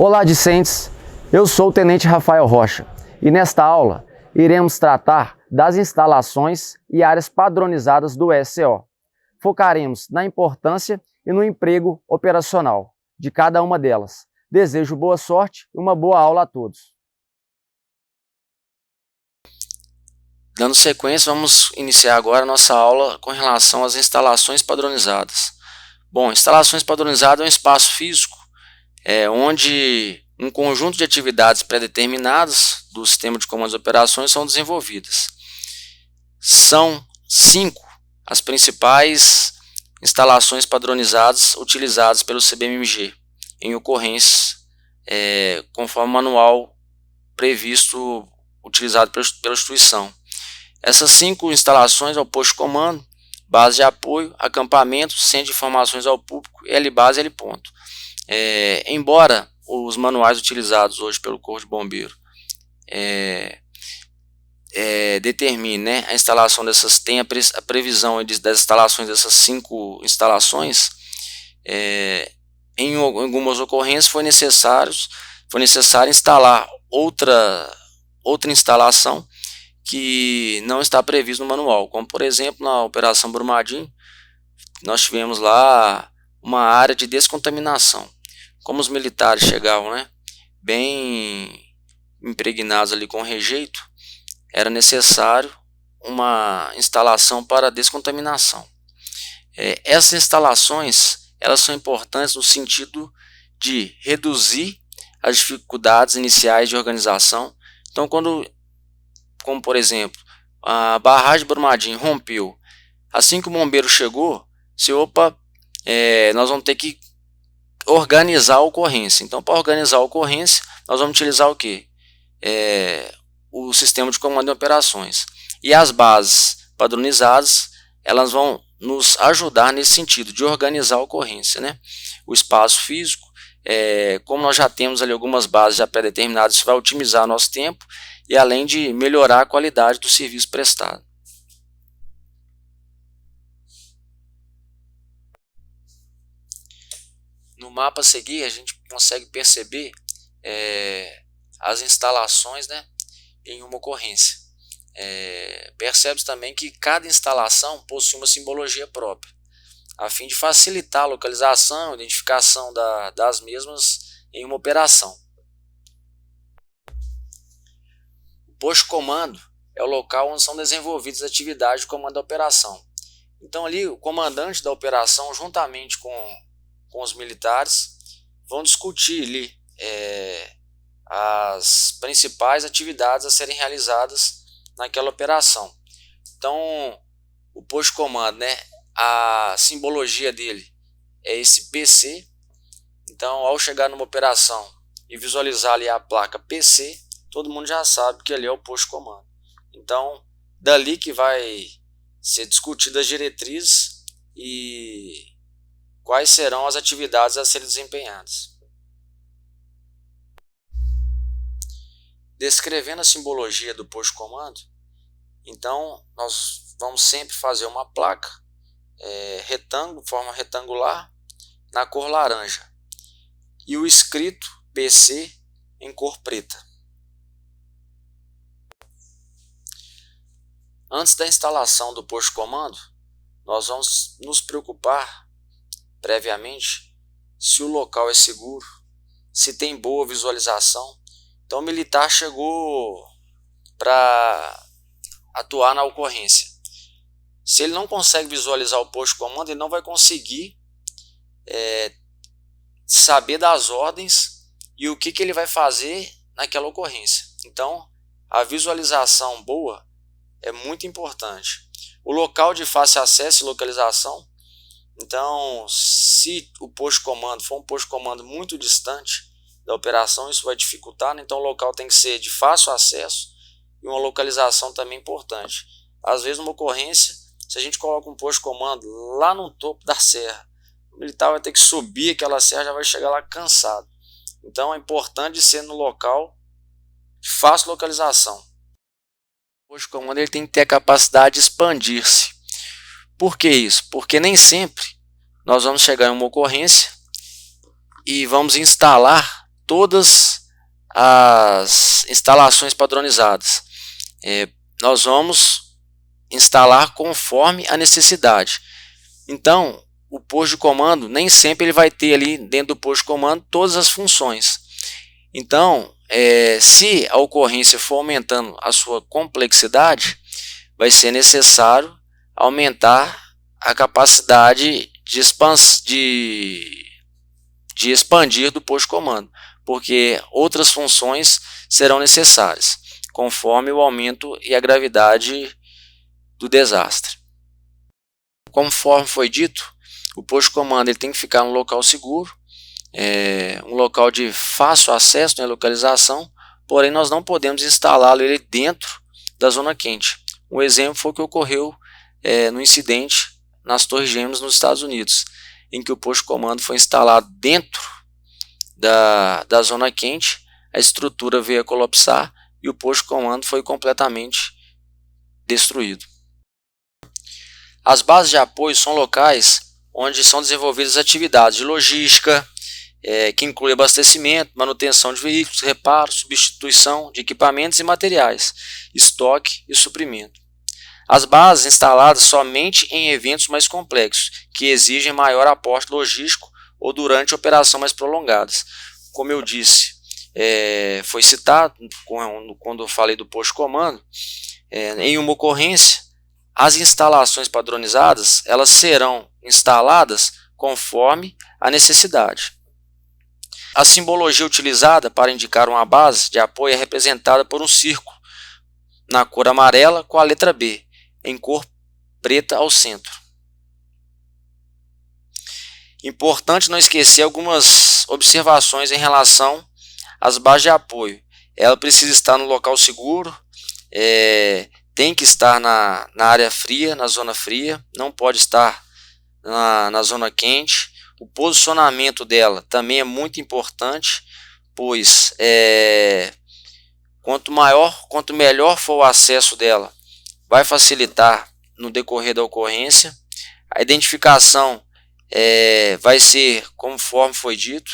Olá, discentes! Eu sou o Tenente Rafael Rocha e nesta aula iremos tratar das instalações e áreas padronizadas do SCO. Focaremos na importância e no emprego operacional de cada uma delas. Desejo boa sorte e uma boa aula a todos. Dando sequência, vamos iniciar agora a nossa aula com relação às instalações padronizadas. Bom, instalações padronizadas é um espaço físico onde um conjunto de atividades pré-determinadas do sistema de comandos e operações são desenvolvidas. São 5 as principais instalações padronizadas utilizadas pelo CBMG em ocorrências, conforme o manual previsto utilizado pela instituição. Essas 5 instalações é o posto de comando, base de apoio, acampamento, centro de informações ao público, L-base e L-ponto. Embora os manuais utilizados hoje pelo Corpo de Bombeiro determine a instalação dessas, tem a previsão das instalações dessas 5 instalações, em algumas ocorrências foi necessário instalar outra instalação que não está previsto no manual, como por exemplo na Operação Brumadinho, nós tivemos lá uma área de descontaminação. Como os militares chegavam bem impregnados ali com rejeito, era necessário uma instalação para descontaminação. Essas instalações elas são importantes no sentido de reduzir as dificuldades iniciais de organização. Então, como por exemplo, a barragem de Brumadinho rompeu, assim que o bombeiro chegou, nós vamos ter que organizar a ocorrência. Então, para organizar a ocorrência, nós vamos utilizar o quê? O sistema de comando e operações. E as bases padronizadas, elas vão nos ajudar nesse sentido de organizar a ocorrência, O espaço físico, como nós já temos ali algumas bases já pré-determinadas, isso vai otimizar nosso tempo e além de melhorar a qualidade do serviço prestado. No mapa a seguir, a gente consegue perceber as instalações em uma ocorrência. Percebe-se também que cada instalação possui uma simbologia própria, a fim de facilitar a localização e identificação das mesmas em uma operação. O posto de comando é o local onde são desenvolvidas as atividades de comando da operação. Então ali o comandante da operação, juntamente com os militares, vão discutir ali as principais atividades a serem realizadas naquela operação. Então, o posto de comando, a simbologia dele é esse PC. Então, ao chegar numa operação e visualizar ali a placa PC, todo mundo já sabe que ali é o posto de comando. Então, dali que vai ser discutidas as diretrizes e quais serão as atividades a serem desempenhadas. Descrevendo a simbologia do posto de comando, então nós vamos sempre fazer uma placa forma retangular na cor laranja e o escrito PC em cor preta. Antes da instalação do posto de comando, nós vamos nos preocupar previamente se o local é seguro, se tem boa visualização. Então o militar chegou para atuar na ocorrência. Se ele não consegue visualizar o posto de comando, ele não vai conseguir saber das ordens e o que ele vai fazer naquela ocorrência. Então a visualização boa é muito importante. O local de fácil acesso e localização. Então, se o posto de comando for um posto de comando muito distante da operação, isso vai dificultar, então o local tem que ser de fácil acesso e uma localização também importante. Às vezes, numa ocorrência, se a gente coloca um posto de comando lá no topo da serra, o militar vai ter que subir aquela serra, já vai chegar lá cansado. Então, é importante ser no local de fácil localização. O posto de comando ele tem que ter a capacidade de expandir-se. Por que isso? Porque nem sempre nós vamos chegar em uma ocorrência e vamos instalar todas as instalações padronizadas. Nós vamos instalar conforme a necessidade. Então, o posto de comando nem sempre ele vai ter ali dentro do posto de comando todas as funções. Então, se a ocorrência for aumentando a sua complexidade, vai ser necessário aumentar a capacidade de expandir do posto de comando, porque outras funções serão necessárias, conforme o aumento e a gravidade do desastre. Conforme foi dito, o posto de comando ele tem que ficar num local seguro, um local de fácil acesso, né, localização, porém nós não podemos instalá-lo ele dentro da zona quente. Um exemplo foi o que ocorreu no incidente nas Torres Gêmeas nos Estados Unidos, em que o posto de comando foi instalado dentro da zona quente, a estrutura veio a colapsar e o posto de comando foi completamente destruído. As bases de apoio são locais onde são desenvolvidas atividades de logística, que inclui abastecimento, manutenção de veículos, reparo, substituição de equipamentos e materiais, estoque e suprimento. As bases instaladas somente em eventos mais complexos, que exigem maior aporte logístico ou durante operações mais prolongadas. Como eu disse, foi citado quando eu falei do posto de comando, em uma ocorrência, as instalações padronizadas elas serão instaladas conforme a necessidade. A simbologia utilizada para indicar uma base de apoio é representada por um círculo na cor amarela com a letra B, em cor preta ao centro. Importante não esquecer algumas observações em relação às bases de apoio. Ela precisa estar no local seguro, tem que estar na área fria, na zona fria, não pode estar na zona quente. O posicionamento dela também é muito importante, pois quanto melhor for o acesso dela, vai facilitar no decorrer da ocorrência. A identificação vai ser conforme foi dito.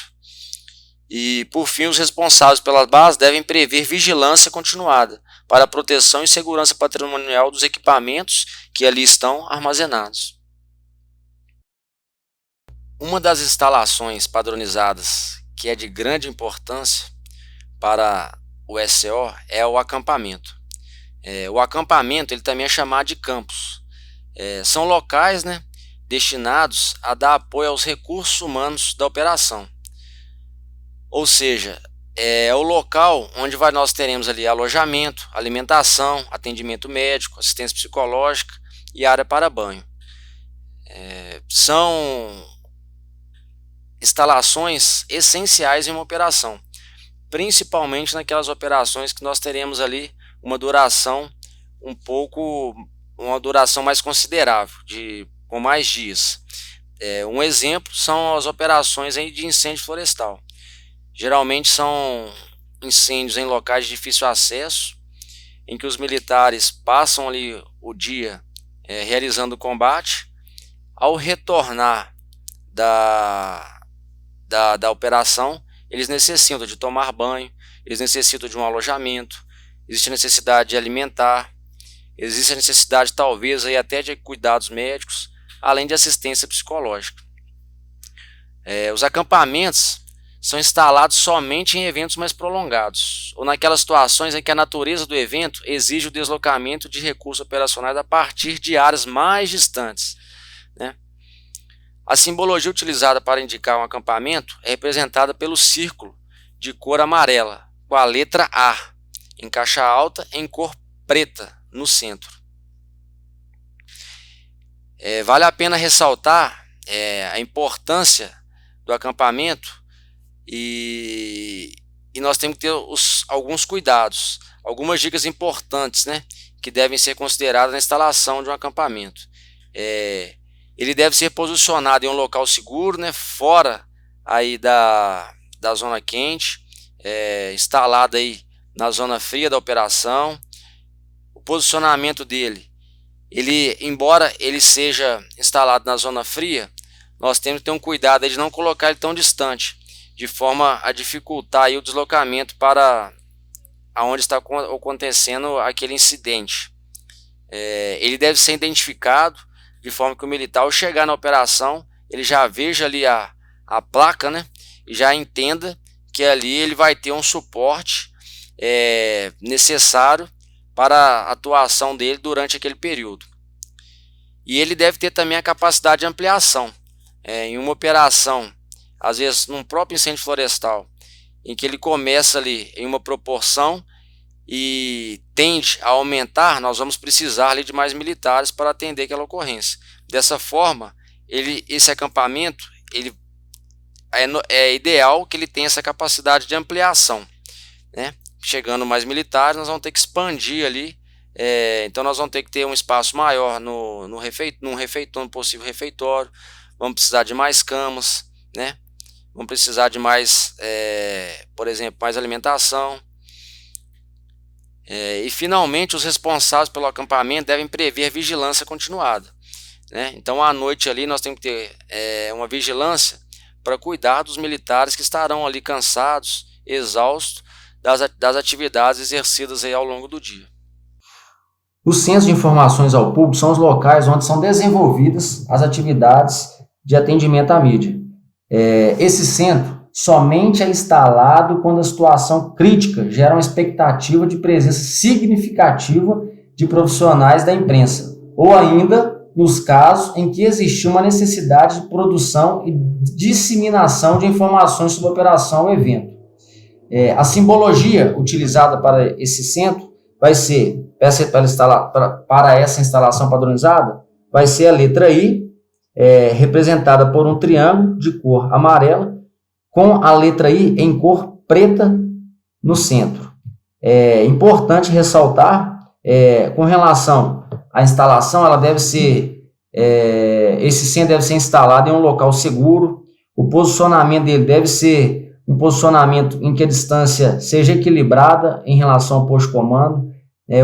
E, por fim, os responsáveis pelas bases devem prever vigilância continuada para a proteção e segurança patrimonial dos equipamentos que ali estão armazenados. Uma das instalações padronizadas que é de grande importância para o SCO é o acampamento. O acampamento ele também é chamado de campos. São locais, né, destinados a dar apoio aos recursos humanos da operação. Ou seja, é o local onde nós teremos ali alojamento, alimentação, atendimento médico, assistência psicológica e área para banho. São instalações essenciais em uma operação, principalmente naquelas operações que nós teremos ali uma duração mais considerável, com mais dias. Um exemplo são as operações de incêndio florestal. Geralmente são incêndios em locais de difícil acesso, em que os militares passam ali o dia realizando o combate. Ao retornar da operação, eles necessitam de tomar banho, eles necessitam de um alojamento, existe a necessidade de alimentar, existe a necessidade talvez aí até de cuidados médicos, além de assistência psicológica. Os acampamentos são instalados somente em eventos mais prolongados, ou naquelas situações em que a natureza do evento exige o deslocamento de recursos operacionais a partir de áreas mais distantes, né? A simbologia utilizada para indicar um acampamento é representada pelo círculo de cor amarela, com a letra A, em caixa alta, em cor preta, no centro. Vale a pena ressaltar a importância do acampamento e nós temos que ter alguns cuidados, algumas dicas importantes, né, que devem ser consideradas na instalação de um acampamento. Ele deve ser posicionado em um local seguro, né, fora aí da zona quente, instalado aí na zona fria da operação. O posicionamento dele, embora ele seja instalado na zona fria, nós temos que ter um cuidado de não colocar ele tão distante, de forma a dificultar aí o deslocamento para aonde está acontecendo aquele incidente. Ele deve ser identificado de forma que o militar, ao chegar na operação, ele já veja ali a placa, né, e já entenda que ali ele vai ter um suporte necessário para a atuação dele durante aquele período. E ele deve ter também a capacidade de ampliação. Em uma operação, às vezes num próprio incêndio florestal, em que ele começa ali em uma proporção e tende a aumentar, nós vamos precisar ali de mais militares para atender aquela ocorrência. Dessa forma, esse acampamento é ideal que ele tenha essa capacidade de ampliação, né? Chegando mais militares, nós vamos ter que expandir ali, então nós vamos ter que ter um espaço maior num possível refeitório, vamos precisar de mais camas, né? Vamos precisar de mais, por exemplo, mais alimentação. E finalmente os responsáveis pelo acampamento devem prever vigilância continuada, né? Então à noite ali nós temos que ter uma vigilância para cuidar dos militares que estarão ali cansados, exaustos das atividades exercidas aí ao longo do dia. Os centros de informações ao público são os locais onde são desenvolvidas as atividades de atendimento à mídia. Esse centro somente é instalado quando a situação crítica gera uma expectativa de presença significativa de profissionais da imprensa, ou ainda nos casos em que existiu uma necessidade de produção e disseminação de informações sobre a operação ou evento. A simbologia utilizada para esse centro vai ser, para essa instalação padronizada, vai ser a letra I, representada por um triângulo de cor amarela, com a letra I em cor preta no centro. É importante ressaltar, com relação à instalação, ela deve ser, esse centro deve ser instalado em um local seguro, o posicionamento dele deve ser um posicionamento em que a distância seja equilibrada em relação ao posto de comando.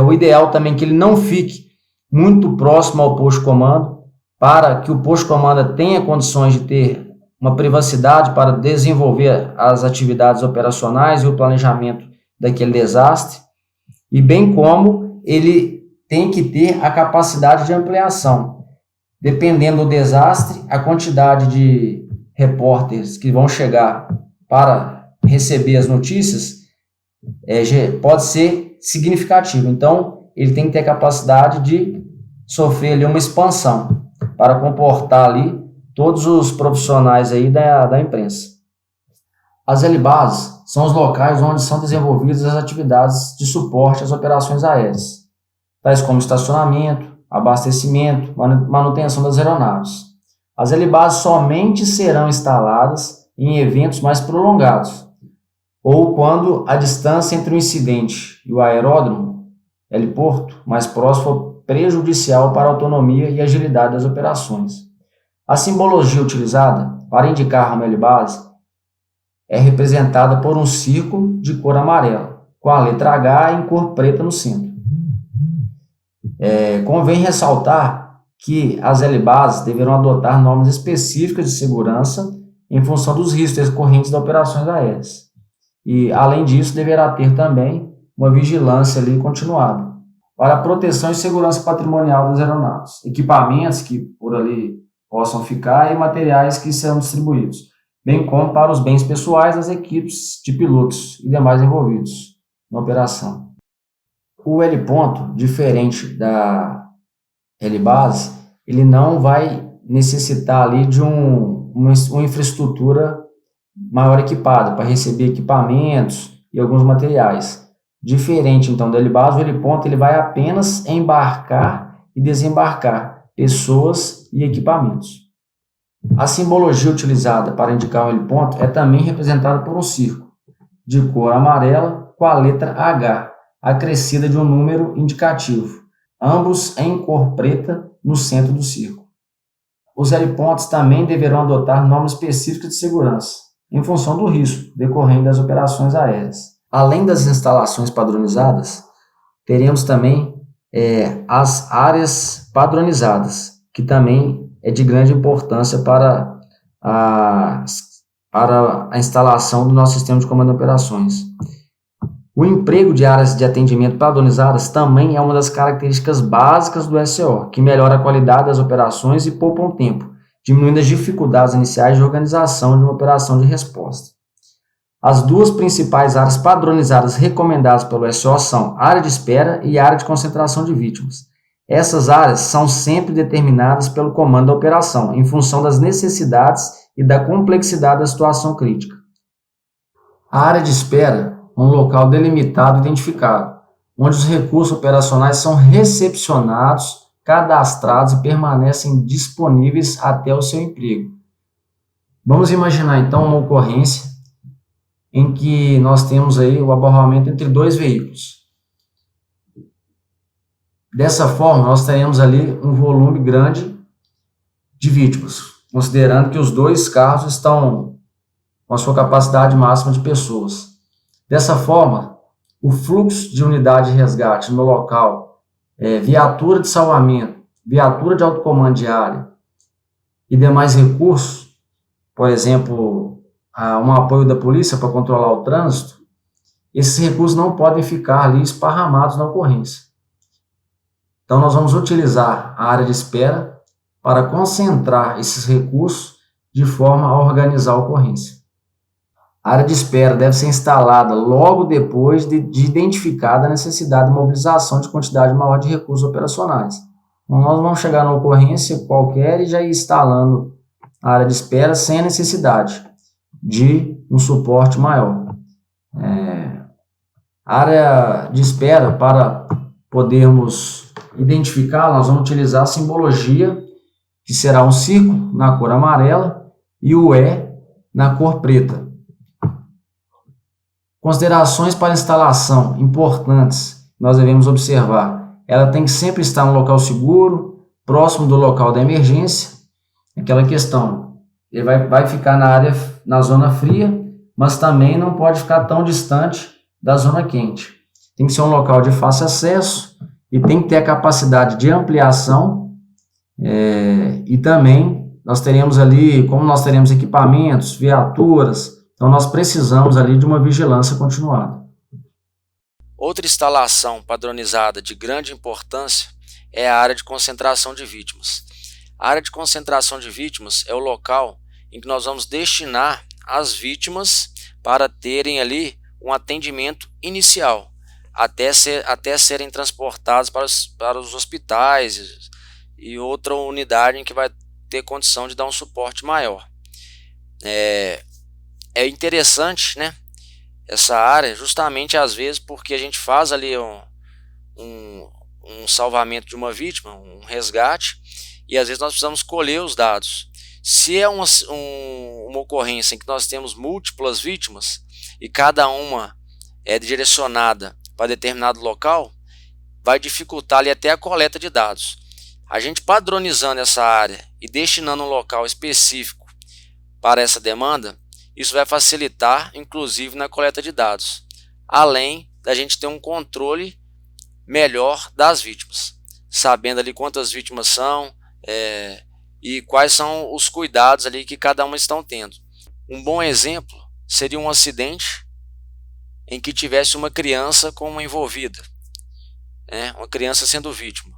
O ideal também é que ele não fique muito próximo ao posto de comando, para que o posto de comando tenha condições de ter uma privacidade para desenvolver as atividades operacionais e o planejamento daquele desastre, e bem como ele tem que ter a capacidade de ampliação. Dependendo do desastre, a quantidade de repórteres que vão chegar para receber as notícias pode ser significativa. Então, ele tem que ter a capacidade de sofrer ali uma expansão para comportar ali todos os profissionais aí da imprensa. As helibases são os locais onde são desenvolvidas as atividades de suporte às operações aéreas, tais como estacionamento, abastecimento, manutenção das aeronaves. As helibases somente serão instaladas em eventos mais prolongados, ou quando a distância entre o incidente e o aeródromo, heliporto, mais próximo for prejudicial para a autonomia e agilidade das operações. A simbologia utilizada para indicar uma helibase é representada por um círculo de cor amarela, com a letra H em cor preta no centro. Convém ressaltar que as helibases deverão adotar normas específicas de segurança em função dos riscos decorrentes das operações aéreas. E, além disso, deverá ter também uma vigilância ali continuada para a proteção e segurança patrimonial das aeronaves, equipamentos que por ali possam ficar e materiais que serão distribuídos, bem como para os bens pessoais das equipes de pilotos e demais envolvidos na operação. O heliponto, diferente da helibase, ele não vai necessitar ali de uma infraestrutura maior equipada para receber equipamentos e alguns materiais. Diferente então da helibase, o heliponto ele vai apenas embarcar e desembarcar pessoas e equipamentos. A simbologia utilizada para indicar o heliponto é também representada por um círculo de cor amarela com a letra H, acrescida de um número indicativo, ambos em cor preta no centro do círculo. Os helipontos também deverão adotar normas específicas de segurança, em função do risco decorrente das operações aéreas. Além das instalações padronizadas, teremos também as áreas padronizadas, que também é de grande importância para para a instalação do nosso sistema de comando de operações. O emprego de áreas de atendimento padronizadas também é uma das características básicas do SO, que melhora a qualidade das operações e poupa tempo, diminuindo as dificuldades iniciais de organização de uma operação de resposta. As duas principais áreas padronizadas recomendadas pelo SO são área de espera e área de concentração de vítimas. Essas áreas são sempre determinadas pelo comando da operação, em função das necessidades e da complexidade da situação crítica. A área de espera é um local delimitado e identificado, onde os recursos operacionais são recepcionados, cadastrados e permanecem disponíveis até o seu emprego. Vamos imaginar então uma ocorrência em que nós temos aí o aborramento entre dois veículos. Dessa forma, nós teremos ali um volume grande de vítimas, considerando que os dois carros estão com a sua capacidade máxima de pessoas. Dessa forma, o fluxo de unidade de resgate no local, viatura de salvamento, viatura de autocomando de área e demais recursos, por exemplo, um apoio da polícia para controlar o trânsito, esses recursos não podem ficar ali esparramados na ocorrência. Então, nós vamos utilizar a área de espera para concentrar esses recursos de forma a organizar a ocorrência. A área de espera deve ser instalada logo depois de identificada a necessidade de mobilização de quantidade maior de recursos operacionais. Então, nós vamos chegar na ocorrência qualquer e já ir instalando a área de espera sem a necessidade de um suporte maior. A área de espera, para podermos identificar, nós vamos utilizar a simbologia, que será um círculo na cor amarela e o E na cor preta. Considerações para instalação importantes, nós devemos observar. Ela tem que sempre estar no local seguro, próximo do local da emergência. Aquela questão, ele vai ficar na zona fria, mas também não pode ficar tão distante da zona quente. Tem que ser um local de fácil acesso e tem que ter a capacidade de ampliação, e também nós teremos ali, como nós teremos equipamentos, viaturas, então nós precisamos ali de uma vigilância continuada. Outra instalação padronizada de grande importância é a área de concentração de vítimas. A área de concentração de vítimas é o local em que nós vamos destinar as vítimas para terem ali um atendimento inicial, até serem transportados para os hospitais e outra unidade em que vai ter condição de dar um suporte maior. É interessante, né, essa área, justamente às vezes porque a gente faz ali um salvamento de uma vítima, um resgate, e às vezes nós precisamos colher os dados. Se é uma ocorrência em que nós temos múltiplas vítimas e cada uma é direcionada para determinado local, vai dificultar ali até a coleta de dados. A gente padronizando essa área e destinando um local específico para essa demanda, isso vai facilitar, inclusive, na coleta de dados, além da gente ter um controle melhor das vítimas, sabendo ali quantas vítimas são e quais são os cuidados ali que cada uma estão tendo. Um bom exemplo seria um acidente em que tivesse uma criança como envolvida, uma criança sendo vítima.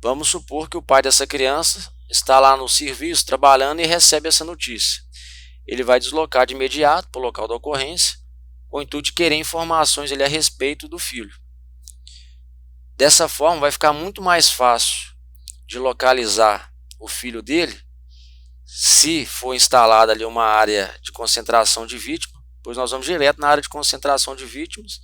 Vamos supor que o pai dessa criança está lá no serviço trabalhando e recebe essa notícia. Ele vai deslocar de imediato para o local da ocorrência, com o intuito de querer informações a respeito do filho. Dessa forma, vai ficar muito mais fácil de localizar o filho dele, se for instalada ali uma área de concentração de vítimas, pois nós vamos direto na área de concentração de vítimas,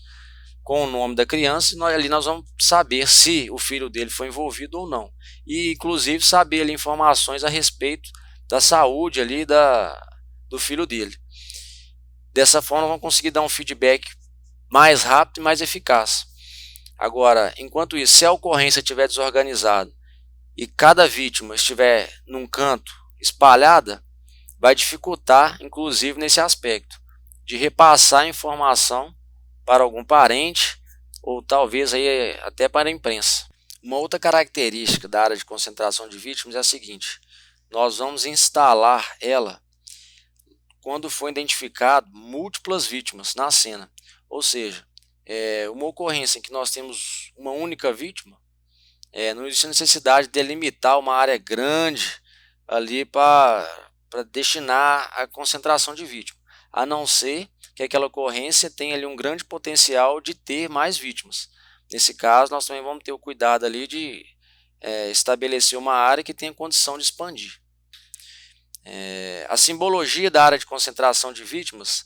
com o nome da criança, e ali nós vamos saber se o filho dele foi envolvido ou não. E, inclusive, saber ali informações a respeito da saúde ali do filho dele. Dessa forma, vamos conseguir dar um feedback mais rápido e mais eficaz. Agora, enquanto isso, se a ocorrência estiver desorganizada e cada vítima estiver num canto espalhada, vai dificultar, inclusive, nesse aspecto, de repassar a informação para algum parente ou talvez aí até para a imprensa. Uma outra característica da área de concentração de vítimas é a seguinte: nós vamos instalar ela quando foi identificado múltiplas vítimas na cena. Ou seja, uma ocorrência em que nós temos uma única vítima, não existe necessidade de delimitar uma área grande ali para destinar a concentração de vítimas, a não ser que aquela ocorrência tenha ali um grande potencial de ter mais vítimas. Nesse caso, nós também vamos ter o cuidado ali de estabelecer uma área que tenha condição de expandir. A simbologia da área de concentração de vítimas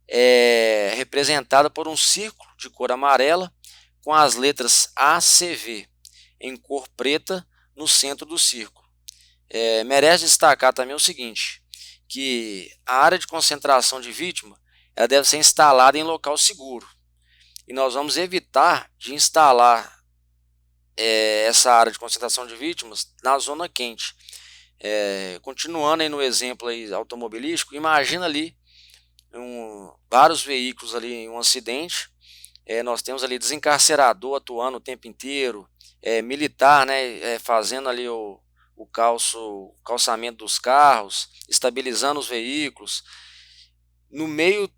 é representada por um círculo de cor amarela com as letras ACV em cor preta no centro do círculo. Merece destacar também o seguinte, que a área de concentração de vítima ela deve ser instalada em local seguro. E nós vamos evitar de instalar essa área de concentração de vítimas na zona quente. Continuando aí no exemplo aí automobilístico, imagina ali vários veículos ali em um acidente, nós temos ali desencarcerador atuando o tempo inteiro, militar, né, fazendo ali o calçamento dos carros, estabilizando os veículos. No meio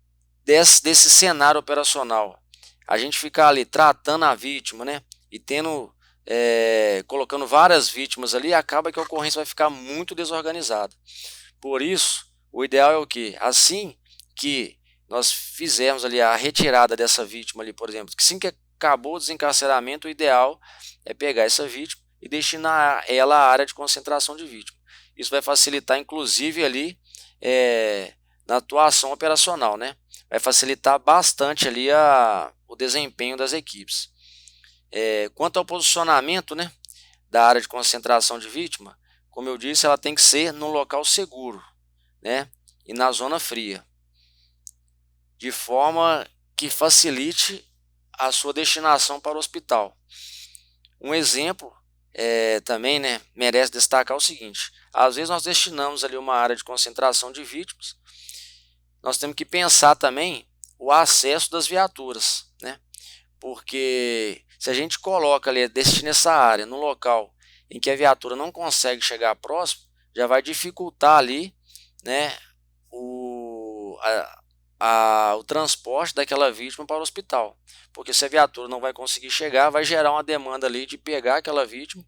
desse cenário operacional, a gente ficar ali tratando a vítima, né, e colocando várias vítimas ali, acaba que a ocorrência vai ficar muito desorganizada. Por isso, o ideal é o quê? Assim que nós fizermos ali a retirada dessa vítima ali, por exemplo, que assim que acabou o desencarceramento, o ideal é pegar essa vítima e destinar ela à área de concentração de vítima. Isso vai facilitar, inclusive, ali na atuação operacional, né? Vai facilitar bastante ali o desempenho das equipes. Quanto ao posicionamento, né, da área de concentração de vítima, como eu disse, ela tem que ser num local seguro, né, e na zona fria, de forma que facilite a sua destinação para o hospital. Um exemplo também, né, merece destacar o seguinte: às vezes nós destinamos ali uma área de concentração de vítimas, nós temos que pensar também o acesso das viaturas, né? Porque se a gente coloca ali, destina essa área no local em que a viatura não consegue chegar próximo, já vai dificultar ali, né, o transporte daquela vítima para o hospital. Porque se a viatura não vai conseguir chegar, vai gerar uma demanda ali de pegar aquela vítima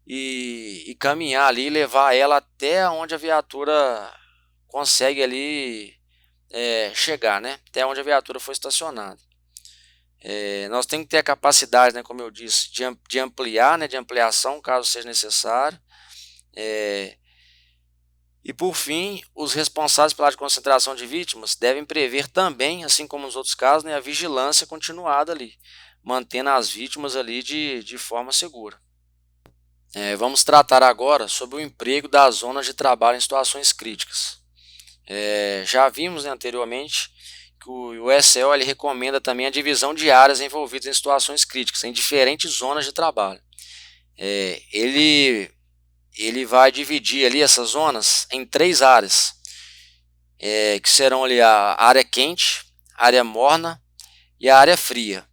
e caminhar ali, levar ela até onde a viatura consegue ali chegar, né, até onde a viatura foi estacionada. Nós temos que ter a capacidade, né, como eu disse, de ampliar, né, de ampliação, caso seja necessário. E por fim, os responsáveis pela concentração de vítimas devem prever também, assim como nos outros casos, né, a vigilância continuada ali, mantendo as vítimas ali de forma segura. Vamos tratar agora sobre o emprego das zonas de trabalho em situações críticas. Já vimos, né, anteriormente que o ESEO ele recomenda também a divisão de áreas envolvidas em situações críticas, em diferentes zonas de trabalho. Ele vai dividir ali essas zonas em 3 áreas, que serão ali a área quente, a área morna e a área fria.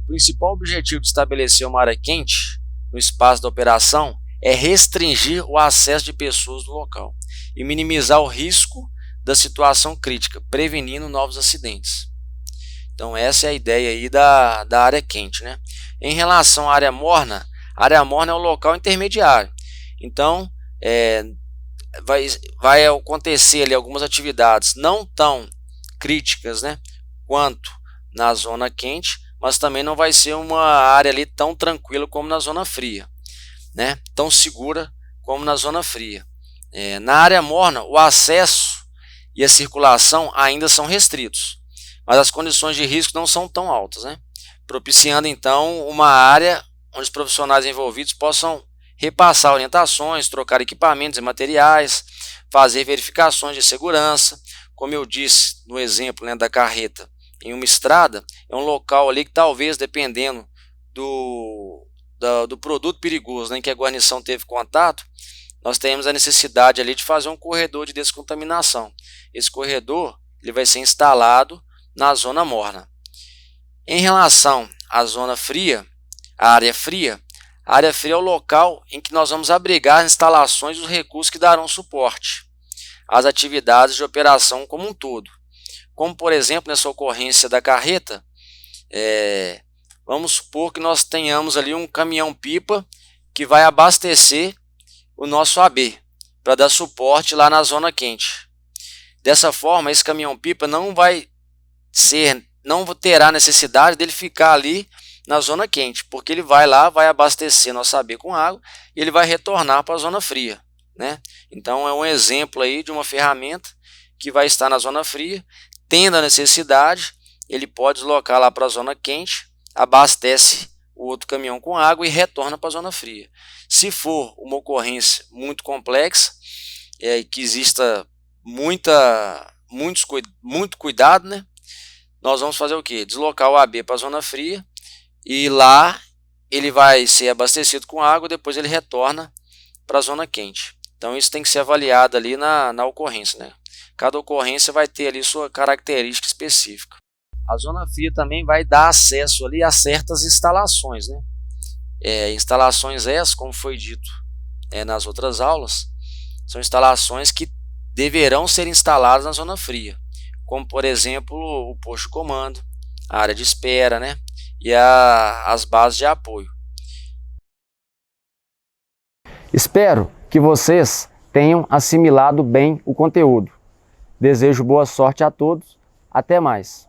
O principal objetivo de estabelecer uma área quente no espaço da operação é restringir o acesso de pessoas no local e minimizar o risco da situação crítica, prevenindo novos acidentes. Então essa é a ideia aí da área quente, né? Em relação à área morna é o local intermediário. Então vai acontecer ali algumas atividades não tão críticas, né, quanto na zona quente, mas também não vai ser uma área ali tão tranquila como na zona fria, né? Tão segura como na zona fria. Na área morna, o acesso e a circulação ainda são restritos, mas as condições de risco não são tão altas, né? Propiciando então uma área onde os profissionais envolvidos possam repassar orientações, trocar equipamentos e materiais, fazer verificações de segurança. Como eu disse no exemplo, né, da carreta em uma estrada, é um local ali que talvez, dependendo do produto perigoso, né, em que a guarnição teve contato, nós temos a necessidade ali de fazer um corredor de descontaminação. Esse corredor ele vai ser instalado na zona morna. Em relação à zona fria, a área fria é o local em que nós vamos abrigar as instalações e os recursos que darão suporte. as atividades de operação como um todo. Como, por exemplo, nessa ocorrência da carreta, vamos supor que nós tenhamos ali um caminhão-pipa que vai abastecer o nosso AB para dar suporte lá na zona quente. Dessa forma, esse caminhão-pipa não terá necessidade dele ficar ali na zona quente, porque ele vai lá, vai abastecer nosso AB com água e ele vai retornar para a zona fria, né? Então é um exemplo aí de uma ferramenta que vai estar na zona fria, tendo a necessidade, ele pode deslocar lá para a zona quente, abastece o outro caminhão com água e retorna para a zona fria. Se for uma ocorrência muito complexa, que exista muito cuidado, né? Nós vamos fazer o que? Deslocar o AB para a zona fria e lá ele vai ser abastecido com água, depois ele retorna para a zona quente. Então isso tem que ser avaliado ali na ocorrência, né? Cada ocorrência vai ter ali sua característica específica. A zona fria também vai dar acesso ali a certas instalações, né? Instalações essas, como foi dito nas outras aulas, são instalações que deverão ser instaladas na zona fria, como por exemplo o posto de comando, a área de espera, né? E as bases de apoio. Espero que vocês tenham assimilado bem o conteúdo. Desejo boa sorte a todos. Até mais.